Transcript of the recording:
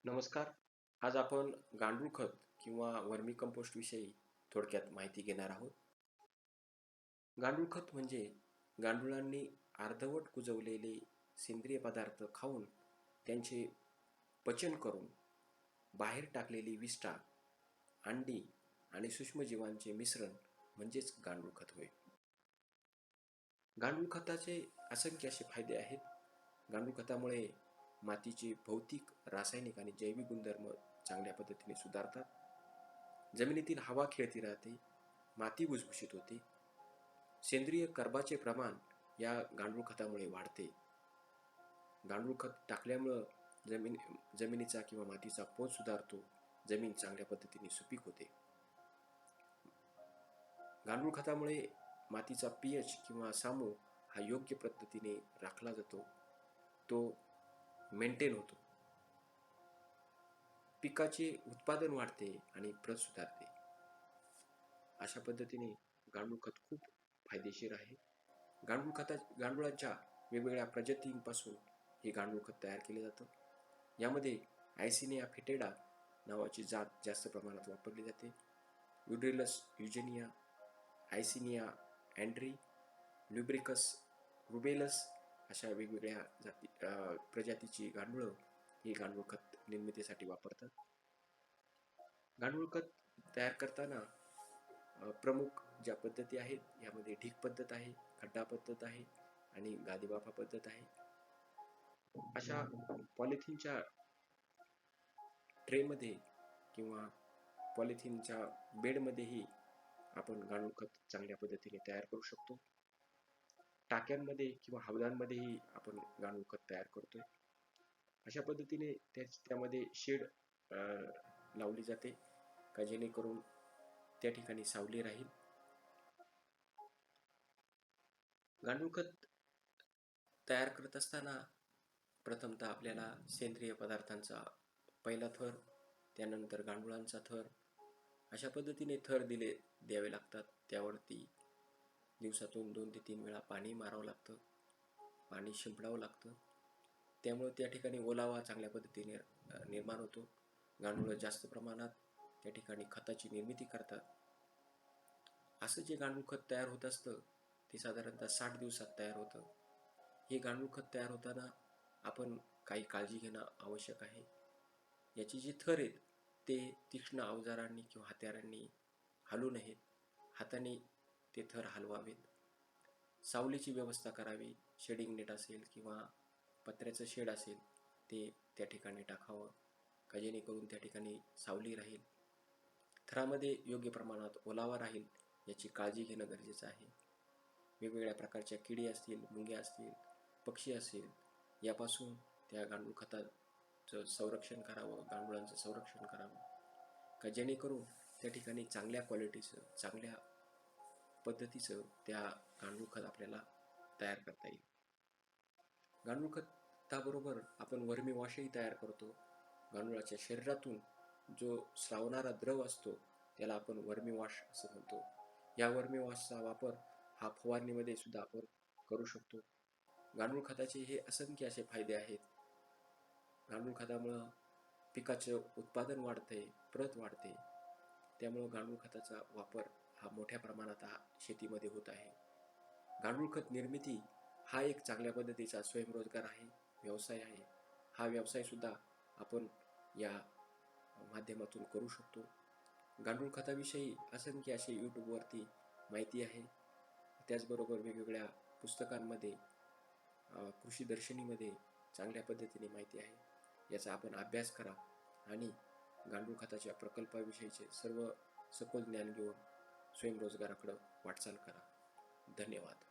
नमस्कार. आज आपण गांडूळ खत किंवा वर्मी कंपोस्ट विषयी थोडक्यात माहिती घेणार आहोत. गांडूळ खत म्हणजे गांडुळांनी अर्धवट कुजवलेले सेंद्रिय पदार्थ खाऊन त्यांचे पचन करून बाहेर टाकलेली विष्ठा, अंडी आणि सूक्ष्मजीवांचे मिश्रण म्हणजेच गांडूळ खत होय. गांडूळ खताचे असंख्य असे फायदे आहेत. गांडूळ खतामुळे मातीचे भौतिक, रासायनिक आणि जैविक गुणधर्म चांगल्या पद्धतीने सुधारतात. जमिनीतील हवा खेळती राहते, माती भुसभुशीत होते. सेंद्रिय कर्बाचे प्रमाण या गांडूळ खतामुळे वाढते. गांडूळ खत टाकल्यामुळं जमिनीचा किंवा मातीचा पोत सुधारतो. जमीन चांगल्या पद्धतीने सुपीक होते. गांडूळ खतामुळे मातीचा पीएच किंवा सामू हा योग्य पद्धतीने राखला जातो. तो मेंटेन होतो. पिकाचे उत्पादन वाढते आणि प्रत सुधारते. अशा पद्धतीने गांडूळ खत खूप फायदेशीर आहे. गांडुळाच्या वेगवेगळ्या प्रजातींपासून हे गांडूळ खत तयार केले जातं. यामध्ये आयसिनिया फेटेडा नावाची जात जास्त प्रमाणात वापरली जाते. युड्रिलस युजेनिया, आयसिनिया अँड्री, ल्युब्रिकस रुबेलस अशा वेगवेगळ्या प्रजातीची गांडूळं ही गांडूळ खत निर्मितीसाठी वापरतात. गांडूळ खत तयार करताना प्रमुख ज्या पद्धती आहेत यामध्ये ढीग पद्धत आहे, खड्डा पद्धत आहे आणि गादीवाफा पद्धत आहे. अशा पॉलिथिनच्या ट्रेमध्ये किंवा पॉलिथिनच्या बेडमध्येही आपण गांडूळ खत चांगल्या पद्धतीने तयार करू शकतो. टाक्यांमध्ये किंवा हौदांमध्येही आपण गांडूळ खत तयार करतोय. अशा पद्धतीने त्यामध्ये शेड लावली जाते का जेणेकरून त्या ठिकाणी सावली राहील. गांडूळ खत तयार करत असताना प्रथमतः आपल्याला सेंद्रिय पदार्थांचा पहिला थर, त्यानंतर गांडुळांचा थर अशा पद्धतीने थर द्यावे लागतात. त्यावरती दिवसातून 2 ते 3 वेळा पाणी मारावं लागतं, पाणी शिंपडावं लागतं. त्यामुळे त्या ठिकाणी ओलावा चांगल्या पद्धतीने निर्माण होतो. गांडूळं जास्त प्रमाणात त्या ठिकाणी खताची निर्मिती करतात. असं जे गांडूळ खत तयार होत असतं ते साधारणतः 60 दिवसात तयार होतं. हे गांडूळ खत तयार होताना आपण काही काळजी घेणं आवश्यक आहे. याचे जे थर आहेत ते तीक्ष्ण अवजारांनी किंवा हत्यारांनी हलू नयेत. हाताने ते थर हलवावेत. सावलीची व्यवस्था करावी. शेडिंग नेट असेल किंवा पत्र्याचं शेड असेल ते त्या ठिकाणी टाकावं का जेणेकरून त्या ठिकाणी सावली राहील. थरामध्ये योग्य प्रमाणात ओलावा राहील याची काळजी घेणं गरजेचं आहे. वेगवेगळ्या प्रकारच्या किडी असतील, मुंग्या असतील, पक्षी असेल यापासून त्या गांडूळ खताचं संरक्षण करावं, गांडुळांचं संरक्षण करावं का जेणेकरून त्या ठिकाणी चांगल्या क्वालिटीचं, चांगल्या पद्धतीचं त्या गांडूळ खत आपल्याला तयार करता येईल. गांडूळ खताबरोबर आपण वर्मी वॉशही तयार करतो. गांडुळाच्या शरीरातून जो स्रावणारा द्रव असतो त्याला आपण वर्मी वॉश असं म्हणतो. या वर्मी वॉशचा वापर हा फवारणीमध्ये सुद्धा आपण करू शकतो. गांडूळ खताचे हे असंख्य असे फायदे आहेत. गांडूळ खतामुळं पिकाचं उत्पादन वाढते, प्रत वाढते. त्यामुळं गांडूळ खताचा वापर हा मोठ्या प्रमाणात शेतीमध्ये होत आहे. गांडूळ खत निर्मिती हा एक चांगल्या पद्धतीचा स्वयंरोजगार आहे, व्यवसाय आहे. हा व्यवसाय सुद्धा आपण या माध्यमातून करू शकतो. गांडूळ खताविषयी असंख्य अशी यूट्यूबवरती माहिती आहे. त्याचबरोबर वेगवेगळ्या पुस्तकांमध्ये, कृषी दर्शनीमध्ये चांगल्या पद्धतीने माहिती आहे. याचा आपण अभ्यास करा आणि गांडूळ खताच्या प्रकल्पाविषयीचे सर्व सखोल ज्ञान घेऊन स्वयंरोजगाराकडे वाटचाल करा. धन्यवाद.